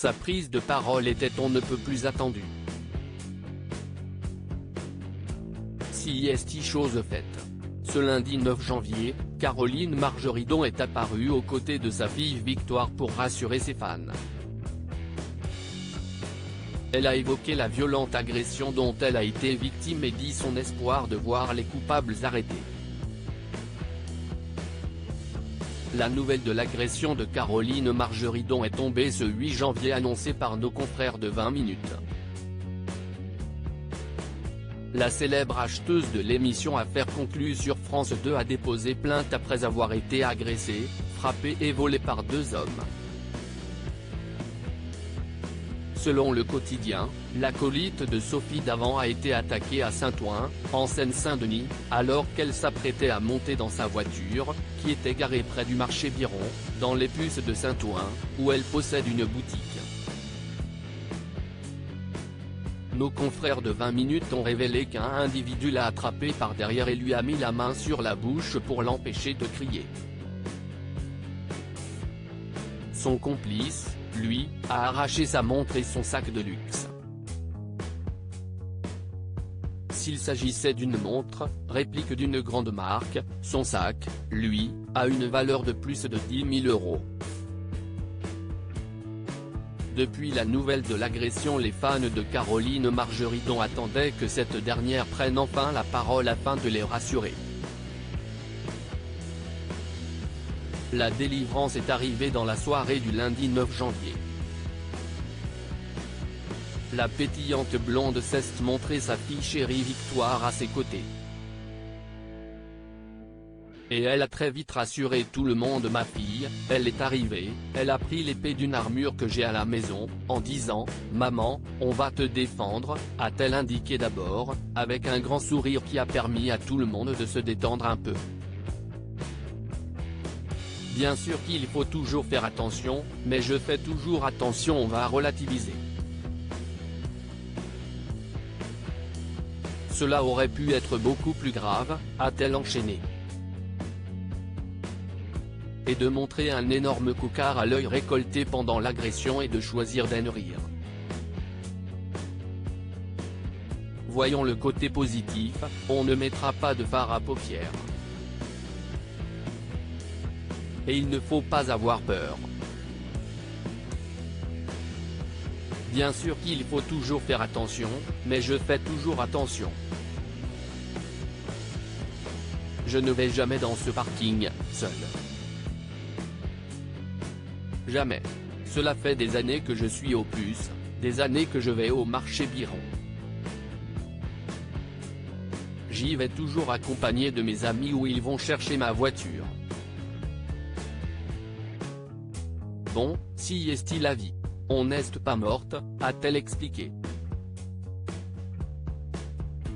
Sa prise de parole était on ne peut plus attendue. Si est chose faite. Ce lundi 9 janvier, Caroline Margeridon est apparue aux côtés de sa fille Victoire pour rassurer ses fans. Elle a évoqué la violente agression dont elle a été victime et dit son espoir de voir les coupables arrêtés. La nouvelle de l'agression de Caroline Margeridon est tombée ce 8 janvier annoncée par nos confrères de 20 minutes. La célèbre acheteuse de l'émission Affaires conclues sur France 2 a déposé plainte après avoir été agressée, frappée et volée par 2 hommes. Selon le quotidien, l'acolyte de Sophie Davant a été attaquée à Saint-Ouen, en Seine-Saint-Denis, alors qu'elle s'apprêtait à monter dans sa voiture, qui était garée près du marché Biron, dans les Puces de Saint-Ouen, où elle possède une boutique. Nos confrères de 20 minutes ont révélé qu'un individu l'a attrapée par derrière et lui a mis la main sur la bouche pour l'empêcher de crier. Son complice, lui, a arraché sa montre et son sac de luxe. S'il s'agissait d'une montre, réplique d'une grande marque, son sac, lui, a une valeur de plus de 10 000 €. Depuis la nouvelle de l'agression, les fans de Caroline Margeridon attendaient que cette dernière prenne enfin la parole afin de les rassurer. La délivrance est arrivée dans la soirée du lundi 9 janvier. La pétillante blonde s'est montré sa fille chérie Victoire à ses côtés. Et elle a très vite rassuré tout le monde. Ma fille, elle est arrivée, elle a pris l'épée d'une armure que j'ai à la maison, en disant « Maman, on va te défendre », a-t-elle indiqué d'abord, avec un grand sourire qui a permis à tout le monde de se détendre un peu. Bien sûr qu'il faut toujours faire attention, mais je fais toujours attention, on va relativiser. Cela aurait pu être beaucoup plus grave, a-t-elle enchaîné. Et de montrer un énorme cocard à l'œil récolté pendant l'agression et de choisir d'en rire. Voyons le côté positif, on ne mettra pas de fard à paupières. Et il ne faut pas avoir peur. Bien sûr qu'il faut toujours faire attention, mais je fais toujours attention. Je ne vais jamais dans ce parking, seul. Jamais. Cela fait des années que je suis aux Puces, des années que je vais au marché Biron. J'y vais toujours accompagné de mes amis où ils vont chercher ma voiture. Bon, si est la vie. On n'est pas morte, a-t-elle expliqué.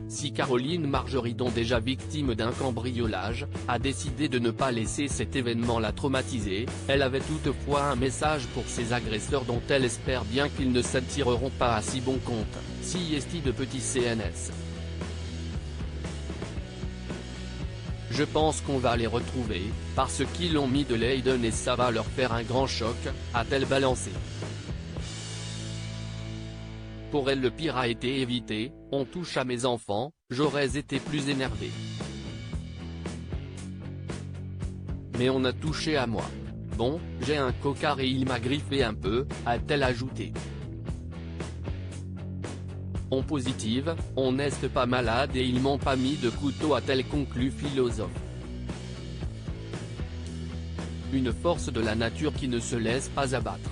Si Caroline Margeridon, déjà victime d'un cambriolage, a décidé de ne pas laisser cet événement la traumatiser, elle avait toutefois un message pour ses agresseurs dont elle espère bien qu'ils ne s'en tireront pas à si bon compte, si est de petit CNS. Je pense qu'on va les retrouver, parce qu'ils ont mis de l'Aiden et ça va leur faire un grand choc, a-t-elle balancé. Pour elle le pire a été évité, on touche à mes enfants, j'aurais été plus énervé. Mais on a touché à moi. Bon, j'ai un cocard et il m'a griffé un peu, a-t-elle ajouté. On positive, on n'est pas malade et ils m'ont pas mis de couteau, a-t-elle conclu philosophe. Une force de la nature qui ne se laisse pas abattre.